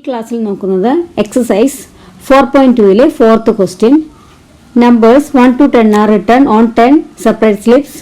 ക്ലാസ്സിൽ നോക്കുന്നത് exercise 4.2 fourth question. Numbers 1 to 10 are written on 10 separate slips.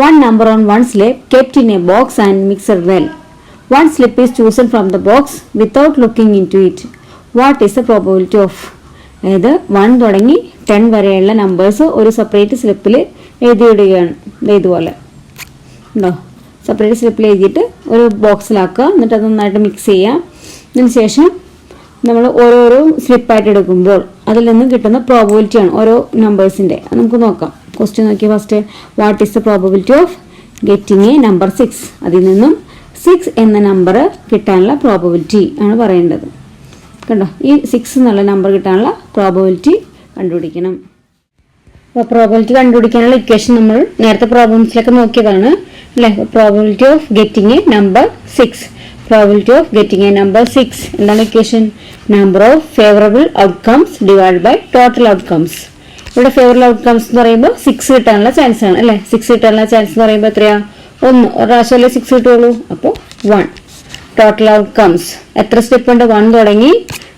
One number on one slip kept in a box and mixed well. One slip is chosen from the box without looking into it. What is the probability of? അതായത് 1 തുടങ്ങി 10 വരെയുള്ള numbers ഒരു separate സ്ലിപ്പിൽ എഴുതിയിടുകയാണ്. ഇതുപോലെ ഉണ്ടോ? Separate സ്ലിപ്പിൽ എഴുതിയിട്ട് ഒരു ബോക്സിലാക്കുക. എന്നിട്ട് അത് നന്നായിട്ട് മിക്സ് ചെയ്യാം. അതിനുശേഷം നമ്മൾ ഓരോരോ സ്ലിപ്പായിട്ട് എടുക്കുമ്പോൾ അതിൽ നിന്ന് കിട്ടുന്ന പ്രോബബിലിറ്റിയാണ് ഓരോ നമ്പേഴ്സിൻ്റെ. നമുക്ക് നോക്കാം. ക്വസ്റ്റ്യൻ നോക്കി first. What is the probability of getting a number 6? അതിൽ നിന്നും 6 എന്ന നമ്പർ കിട്ടാനുള്ള പ്രോബബിലിറ്റി ആണ് പറയേണ്ടത്. കണ്ടോ, ഈ 6 എന്നുള്ള നമ്പർ കിട്ടാനുള്ള പ്രോബബിലിറ്റി കണ്ടുപിടിക്കണം. അപ്പോൾ പ്രോബബിലിറ്റി കണ്ടുപിടിക്കാനുള്ള ഇക്വേഷൻ നമ്മൾ നേരത്തെ പ്രോബ്ലംസിലൊക്കെ നോക്കിയതാണ് അല്ലേ. Probability of getting a number 6. Probability of getting a number 6. എന്താണ് equation? Number of favourable outcomes divide by total outcomes. ഇവിടെ ഫേവറബിൾ ഔട്ട്കംസ് എന്ന് പറയുമ്പോൾ 6 കിട്ടാനുള്ള ചാൻസ് ആണ് അല്ലേ. 6 കിട്ടാനുള്ള ചാൻസ് എന്ന് പറയുമ്പോൾ എത്രയാ? 1. ഒരു പ്രാവശ്യമല്ലേ 6 കിട്ടുള്ളൂ. അപ്പോൾ 1. ടോട്ടൽ ഔട്ട്കംസ് എത്ര സ്ലിപ്പ് ഉണ്ട്? 1 തുടങ്ങി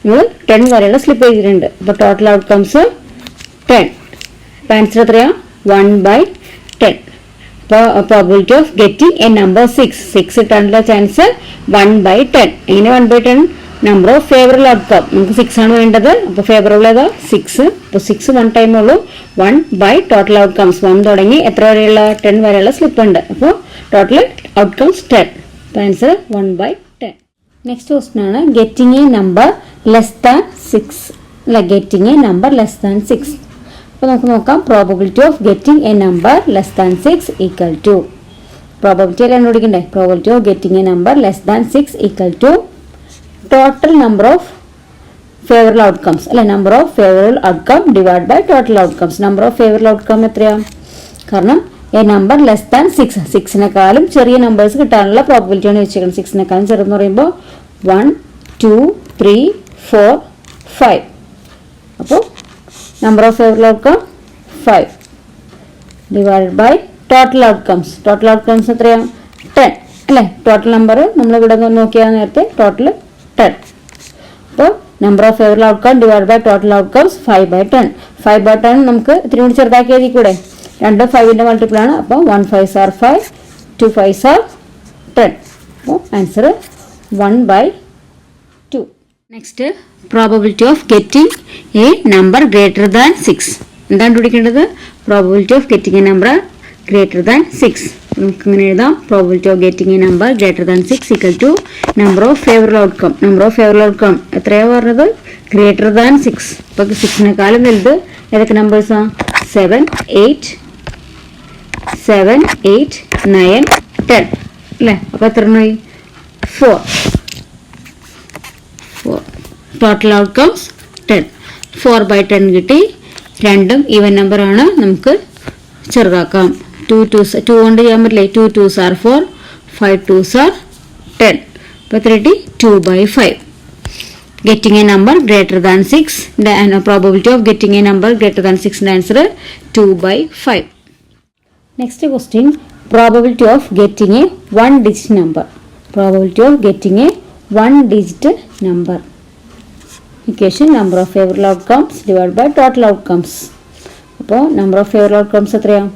നമ്മൾ 10 വരെയുള്ള സ്ലിപ്പ് എഴുതിയിട്ടുണ്ട്. അപ്പോൾ ടോട്ടൽ ഔട്ട്കംസ് 10. അപ്പോൾ ആൻസർ എത്രയാ? 1/10. Probability of getting a number 6 കിട്ടാനുള്ള ചാൻസ് 1/10. എങ്ങനെ 1/10? Number of favourable outcome. നമുക്ക് 6 ആണ് വേണ്ടത്. അപ്പോൾ ഫേവറബിൾ ഏതാ? 6. അപ്പോൾ 6 1 ടൈം ഉള്ളൂ. 1 ടോട്ടൽ ഔട്ട്കംസ് 1 തുടങ്ങി എത്ര വരെയുള്ള 10 വരെയുള്ള സ്ലിപ്പ് ഉണ്ട്. അപ്പോൾ ടോട്ടൽ ഔട്ട്കംസ് 10. അപ്പോൾ ആൻസർ 1/10. നെക്സ്റ്റ് ക്വസ്റ്റ്യൻ ആണ് getting a number less than 6 അല്ല getting a number less than 6. അപ്പോൾ നമുക്ക് നോക്കാം. Probability of getting a number less than 6 equal to probability അല്ല കണ്ടുപിടിക്കണ്ടേ. Probability of getting a number less than 6 equal to total number of favourable outcomes അല്ലെ. Number of favourable outcome divide by total outcomes. Number of favourable outcome എത്രയാണ്? കാരണം a number less than 6, 6-നേക്കാളും ചെറിയ numbers കിട്ടാനുള്ള പ്രോബബിലിറ്റിയാണ് വെച്ചിരിക്കുന്നത്. 6-നേക്കാളും ചെറുതെന്ന് പറയുമ്പോൾ 1 2 3 4 5. അപ്പോൾ number of favourable outcome 5 divide by total outcomes. Total outcomes എത്രയാണ്? 10 അല്ലേ. ടോട്ടൽ നമ്പർ നമ്മളിവിടെ നോക്കിയാൽ നേരത്തെ ടോട്ടൽ 10. അപ്പോൾ number of favourable outcome divide by total outcomes 5/10. 5/10 നമുക്ക് ഇത്തിരി കൂടി ചെറുതാക്കി എഴുതിക്കൂടെ? 2 5ന്റെ മൾട്ടിപ്പിൾ ആണ്. അപ്പോൾ 1 5s are 5, 2 5s are 10. അപ്പോൾ answer 1/2. Next probability of getting a number greater than 6. എന്താണ് കണ്ടുപിടിക്കേണ്ടത്? Probability of getting a number greater than 6. നമുക്ക് ഇങ്ങനെ എഴുതാം. Probability of getting a number greater than 6 equal to number of favourable outcome. Number of favourable outcome എത്രയാണ് പറഞ്ഞത്? Greater than 6. അപ്പോൾ 6-നേക്കാളും വലുത് ഏതൊക്കെ നമ്പേഴ്സാണ്? 7 8 9 10 അല്ലേ. അപ്പോൾ എത്ര എണ്ണമായി? 4. Total outcomes 10. 4/10 കിട്ടി. രണ്ടും ഈവൻ നമ്പർ ആണ്. നമുക്ക് ചെറുതാക്കാം. 2 കൊണ്ട് ചെയ്യാൻ പറ്റില്ലേ? 2 2s are 4, 5 2s are 10. അപ്പോൾ എത്ര കിട്ടി? 2/5. Getting a number greater than 6. Probability of getting a number greater than 6ന്റെ answer 2/5. Next question. Probability of getting a 1 digit number. Probability of getting a 1 digit number. Equation number of favourable outcomes divide by total outcomes. അപ്പോൾ number of favourable outcomes എത്രയാണ്?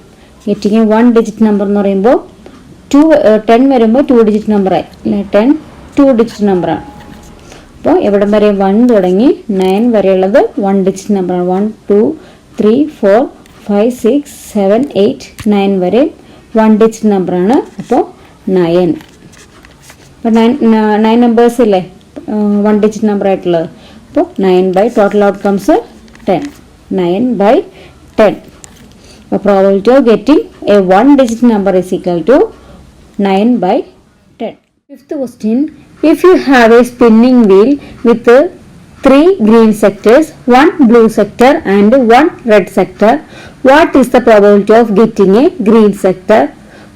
Getting a 1 digit number എന്ന് പറയുമ്പോൾ 10 വരുമ്പോൾ 2 digit നമ്പറായി അല്ലേ. 10 2 digit നമ്പറാണ്. അപ്പോൾ എവിടം വരെ 1 തുടങ്ങി 9 വരെയുള്ളത് 1 ഡിജിറ്റ് നമ്പറാണ്. 1 2 3 4 5 6 7 8 9 വരെ 1 ഡിജിറ്റ് നമ്പറാണ്. അപ്പോൾ 9. അപ്പോൾ 9 നമ്പേഴ്സ് ഇല്ലേ 1 ഡിജിറ്റ് നമ്പർ ആയിട്ടുള്ളത്. അപ്പോൾ 9 ടോട്ടൽ ഔട്ട്കംസ് 10. 9/10. അപ്പോൾ probability of getting a 1 digit number is equal to 9/10. Fifth question. If you have a spinning wheel with 3 green sectors, 1 blue sector and 1 red sector, what is the probability of getting a green sector?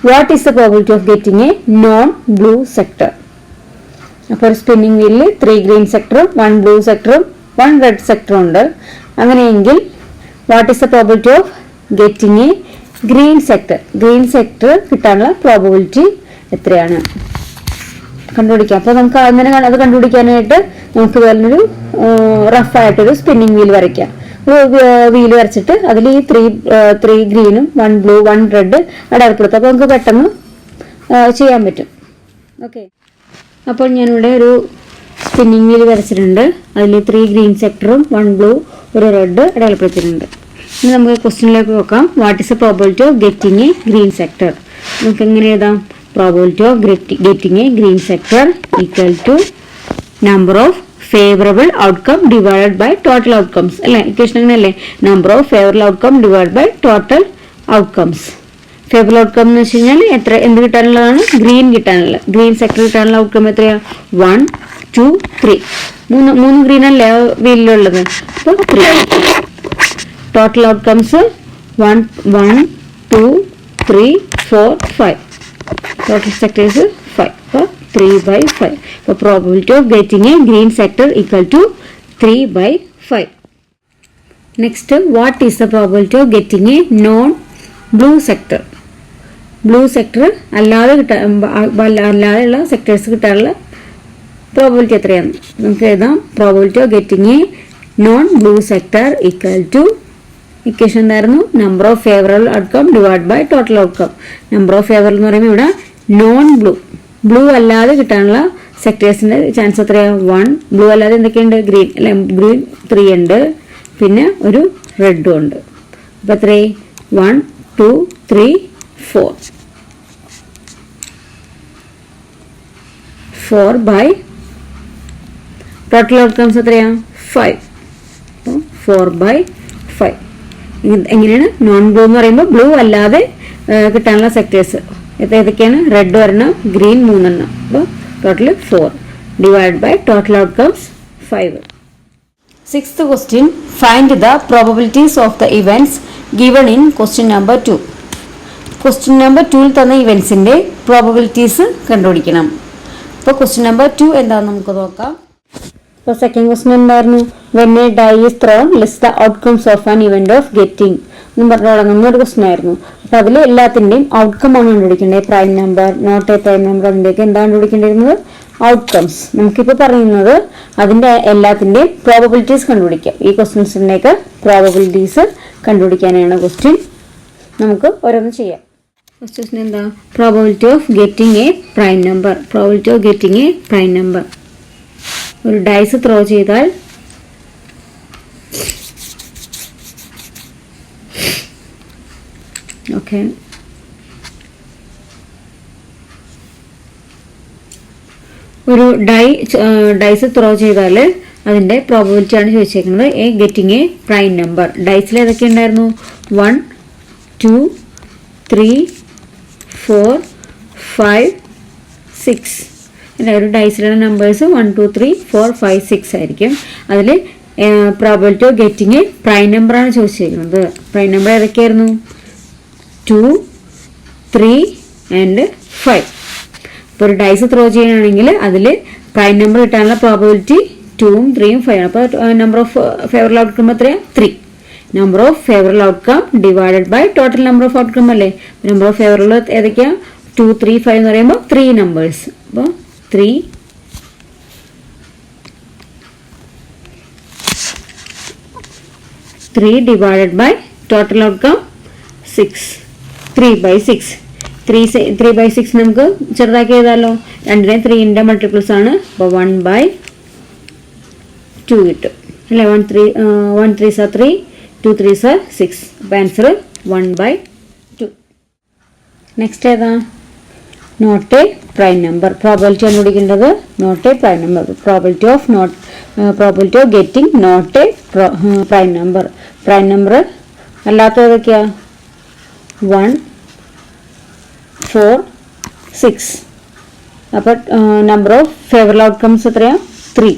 What is the probability of getting a non-blue sector? അപ്പോൾ spinning വീലിൽ 3 green സെക്ടറും 1 blue സെക്ടറും 1 red സെക്ടറും ഉണ്ട്. അങ്ങനെയെങ്കിൽ what is the probability of getting a green sector? Green sector കിട്ടാനുള്ള probability എത്രയാണ്? കണ്ടുപിടിക്കാം. അപ്പോൾ നമുക്ക് അങ്ങനെ അത് കണ്ടുപിടിക്കാനായിട്ട് നമുക്ക് വേറൊരു റഫായിട്ടൊരു സ്പിന്നിങ് വീൽ വരയ്ക്കാം. വീല് വരച്ചിട്ട് അതിൽ ഈ ത്രീ ഗ്രീനും 1 ബ്ലൂ 1 റെഡ് അടയാളപ്പെടുത്തും. അപ്പോൾ നമുക്ക് പെട്ടെന്ന് ചെയ്യാൻ പറ്റും. ഓക്കെ, അപ്പോൾ ഞാനിവിടെ ഒരു സ്പിന്നിങ് വീൽ വരച്ചിട്ടുണ്ട്. അതിൽ 3 ഗ്രീൻ സെക്ടറും 1 ബ്ലൂ 1 റെഡ് അടയാളപ്പെടുത്തിയിട്ടുണ്ട്. ഇനി നമുക്ക് ക്വസ്റ്റ്യനിലേക്ക് നോക്കാം. What is the probability of getting a green sector? നമുക്ക് എങ്ങനെ എഴുതാം? Probability of getting a green sector equal to number of favourable outcome divided by total outcomes അല്ലേ? ഇക്വേഷൻ അങ്ങനെയല്ലേ? Number of favourable outcome divide by total outcomes. Favourable outcome എന്ന് വെച്ച് കഴിഞ്ഞാൽ എന്ത് കിട്ടാനുള്ളതാണ്? ഗ്രീൻ കിട്ടാനുള്ള, ഗ്രീൻ സെക്ടർ കിട്ടാനുള്ള ഔട്ട്കം എത്രയാ? 1 2 3. മൂന്ന് ഗ്രീൻ അല്ലേ വീലിലുള്ളത്? അപ്പോൾ 3. Total outcomes 1 2 3 4 5. Total sectors 5. അപ്പോൾ 3/5. അപ്പോൾ probability of getting a green sector equal to 3/5. Next, what is the probability of getting a non blue sector? Blue sector അല്ലാതെയുള്ള സെക്ടേഴ്സ് കിട്ടാനുള്ള പ്രോബിലിറ്റി എത്രയാണ്? നമുക്ക് എഴുതാം. Probability of getting a non blue sector equal to, equation എന്തായിരുന്നു? Number of favourable outcome divide by total outcome. Number of favourable എന്ന് പറയുമ്പോൾ ഇവിടെ non blue അല്ലാതെ കിട്ടാനുള്ള സെക്ടേഴ്സിന്റെ ചാൻസ് എത്രയാ? 1. ബ്ലൂ അല്ലാതെ എന്തൊക്കെയുണ്ട്? ഗ്രീൻ അല്ലെ? ഗ്രീൻ 3 ഉണ്ട്, പിന്നെ ഒരു റെഡും ഉണ്ട്. അപ്പൊ എത്രേ? 1 2 3 4. 4/, ടോട്ടൽ ഔട്ട്കംസ് എത്രയാ? 5. 4/5. എങ്ങനെയാണ്? നോൺ ബ്ലൂ എന്ന് പറയുമ്പോൾ ബ്ലൂ അല്ലാതെ കിട്ടാനുള്ള സെക്ടേഴ്സ് ഏതൊക്കെയാണ്? റെഡ് ഒരെണ്ണം, ഗ്രീൻ 3 എണ്ണം. അപ്പോൾ total 4 divide by total outcomes 5. Sixth question, find the probabilities of the events given in question number 2. Question number 2ൽ തന്ന ഇവന്റ്സിന്റെ പ്രോബബിലിറ്റീസ് കണ്ടുപിടിക്കണം. അപ്പോൾ ക്വസ്റ്റ്യൻ നമ്പർ 2 എന്താണെന്ന് നമുക്ക് നോക്കാം. അപ്പോൾ സെക്കൻഡ് ക്വസ്റ്റ്യൻ എന്തായിരുന്നു? when a die is thrown list the outcomes of an event of getting എന്ന് പറഞ്ഞു തുടങ്ങുന്ന ഒരു ക്വസ്റ്റ്യൻ ആയിരുന്നു. അപ്പോൾ അതിൽ എല്ലാത്തിൻ്റെയും ഔട്ട്കം ആണ് കണ്ടുപിടിക്കേണ്ടത്. Prime number, not a prime number, അതിൻ്റെയൊക്കെ എന്താണ് കണ്ടുപിടിക്കേണ്ടിരുന്നത്? ഔട്ട്കംസ്. നമുക്കിപ്പോൾ പറയുന്നത് അതിൻ്റെ എല്ലാത്തിൻ്റെയും പ്രോബബിലിറ്റീസ് കണ്ടുപിടിക്കാം. ഈ ക്വസ്റ്റ്യൻസിൻ്റെയൊക്കെ പ്രോബബിലിറ്റീസ് കണ്ടുപിടിക്കാനാണ് ക്വസ്റ്റ്യൻ. നമുക്ക് ഓരോന്ന് ചെയ്യാം. ഫസ്റ്റ് ക്വസ്റ്റ്യൻ എന്താ? Probability of getting a prime number. Probability of getting a prime number. ഒരു ഡൈസ് ത്രോ ചെയ്താൽ ഓക്കെ, ഒരു ഡൈസ് ത്രോ ചെയ്താൽ അതിൻ്റെ പ്രോബബിലിറ്റി ആണ് ചോദിച്ചേക്കുന്നത്. A getting a prime number. ഡൈസിൽ ഏതൊക്കെ ഉണ്ടായിരുന്നു? 1 2 3 4 5 6. അല്ല, ഒരു ഡൈസിലുള്ള നമ്പേഴ്സ് 1 2 3 4 5 6 ആയിരിക്കും. അതിൽ probability of getting a prime നമ്പറാണ് ചോദിച്ചിരിക്കുന്നത്. പ്രൈം നമ്പർ ഏതൊക്കെയായിരുന്നു? 2 3 and 5. ഇപ്പോൾ ഒരു ഡൈസ് ത്രോ ചെയ്യുകയാണെങ്കിൽ അതിൽ പ്രൈം നമ്പർ കിട്ടാനുള്ള പ്രോബബിലിറ്റി 2ഉം 3ഉം 5 ആണ്. അപ്പോൾ നമ്പർ ഓഫ് ഫേവറബിൾ ഔട്ട്കം എത്രയാണ്? 3. Number of favourable outcome divided by total number of outcome അല്ലേ? നമ്പർ ഓഫ് ഫേവറബിൾ ഏതൊക്കെയാണ്? 2 3 5 എന്ന് പറയുമ്പോൾ 3 നമ്പേഴ്സ്. അപ്പോൾ 3 divided by total outcome 6. 3/6. 3/6 നമുക്ക് ചെറുതാക്കി എഴുതാമല്ലോ. 2നെ 3ന്റെ മൾട്ടിപ്പിൾസ് ആണ്. അപ്പോൾ 1/2 കിട്ടും അല്ലേ? 1 3s are 3, 2 3s are 6. അപ്പോൾ ആൻസർ 1/2. നെക്സ്റ്റ് ഏതാ? Not a prime number. Probability കണ്ടുപിടിക്കേണ്ടത് not a prime number. Probability of getting not a prime number. Prime number അല്ലാത്ത ഏതൊക്കെയാ? 1 4 6. അപ്പോൾ നമ്പർ ഓഫ് ഫേവറബിൾ ഔട്ട്കംസ് എത്രയാണ്? 3.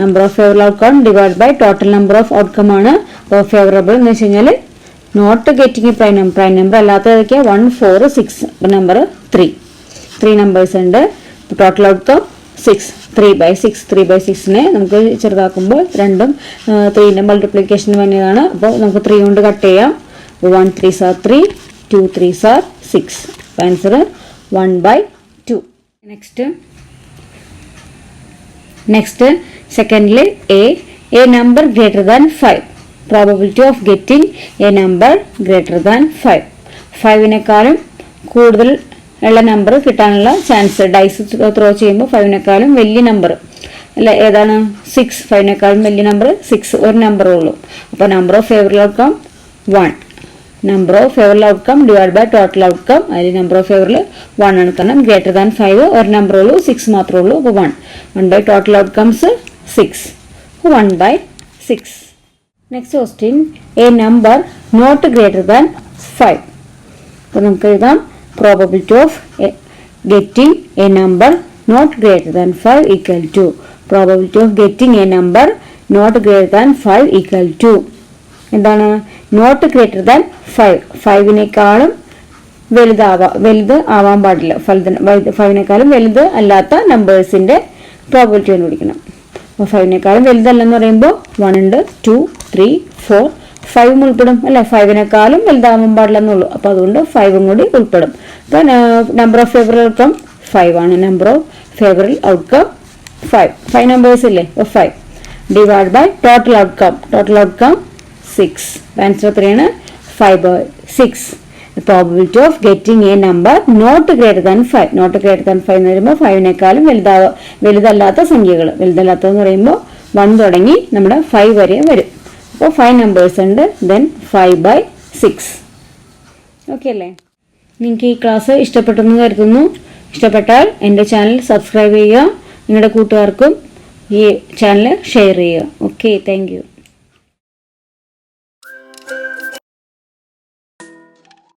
Number of favourable outcome divide by total number of outcome ആണ്. അപ്പോൾ favourable എന്ന് വെച്ച് കഴിഞ്ഞാൽ നോട്ട് ഗെറ്റിംഗ് പ്രൈം നമ്പർ അല്ലാത്ത ഏതൊക്കെയാണ്? 1 4 6. അപ്പോൾ നമ്പർ 3 നമ്പേഴ്സ് ഉണ്ട്. Total outcome 6. 3/6. 3/6നെ നമുക്ക് ചെറുതാക്കുമ്പോൾ രണ്ടും 3ന്റെ മൾട്ടിപ്ലിക്കേഷൻ വന്നതാണ്. അപ്പോൾ നമുക്ക് 3 കൊണ്ട് കട്ട് ചെയ്യാം. 1 3s are 3, 2 3s are 6. Answer 1/2. Next, secondly, a number greater than 5. Probability of getting a number greater than 5. 5-നേക്കാളും കൂടുതൽ ഉള്ള നമ്പർ കിട്ടാനുള്ള ചാൻസ് ഡൈസ് ത്രോ ചെയ്യുമ്പോൾ 5-നേക്കാളും വലിയ നമ്പർ അല്ല ഏതാണ് 6. 5-നേക്കാളും വലിയ നമ്പർ 6, ഒരു നമ്പറേ ഉള്ളൂ. അപ്പോൾ number of favourable outcome 1. Number of favourable outcome divide by total outcome, അതിൽ നമ്പർ ഓഫ് ഫേവറിൽ 1 ആണ്. കാരണം ഗ്രേറ്റർ ദാൻ 5 ഒരു നമ്പറേ ഉള്ളൂ, 6 മാത്രമേ ഉള്ളൂ. അപ്പോൾ 1 by total outcomes 6, 1 by 6. Next question, a number not greater than 5. അപ്പോൾ നമുക്ക് എഴുതാം probability of getting a number not greater than 5 equal to probability of getting a number not greater than 5 equal to എന്താണ് not greater than 5. 5-നേക്കാളും വലുത് ആവാൻ പാടില്ല. 5-നേക്കാളും വലുത് അല്ലാത്ത നമ്പേഴ്സിന്റെ probability കണ്ടുപിടിക്കണം. അപ്പോൾ 5-നേക്കാളും വലുതല്ലെന്ന് പറയുമ്പോൾ 1 ഉണ്ട്, 2, 3, 4, 5 ഉൾപ്പെടും അല്ലെ. 5-നേക്കാളും വലുതാവാൻ പാടില്ലെന്നുള്ളൂ. അപ്പോൾ അതുകൊണ്ട് 5 കൂടി ഉൾപ്പെടും. അപ്പോൾ നമ്പർ ഓഫ് ഫേവറബിൾ ഔട്ട്കം 5 ആണ്. Number of favourable outcome 5 numbers ഇല്ലേ. അപ്പോൾ 5 divide by total outcome 6. Answer എത്രയാണ്? 5 by 6. The probability of getting a number not greater than 5. Not greater than 5 എന്ന് പറയുമ്പോൾ 5-നേക്കാളും വലുതല്ലാത്ത സംഖ്യകൾ. വലുതല്ലാത്തതെന്ന് പറയുമ്പോൾ 1 തുടങ്ങി നമ്മുടെ 5 വരെ വരും. അപ്പോൾ 5 നമ്പേഴ്സ് ഉണ്ട്. Then 5 by 6. ഓക്കെ അല്ലേ? നിങ്ങൾക്ക് ഈ ക്ലാസ് ഇഷ്ടപ്പെട്ടെന്ന് കരുതുന്നു. ഇഷ്ടപ്പെട്ടാൽ എൻ്റെ ചാനൽ സബ്സ്ക്രൈബ് ചെയ്യുക. നിങ്ങളുടെ കൂട്ടുകാർക്കും ഈ ചാനൽ ഷെയർ ചെയ്യുക. Okay, thank you.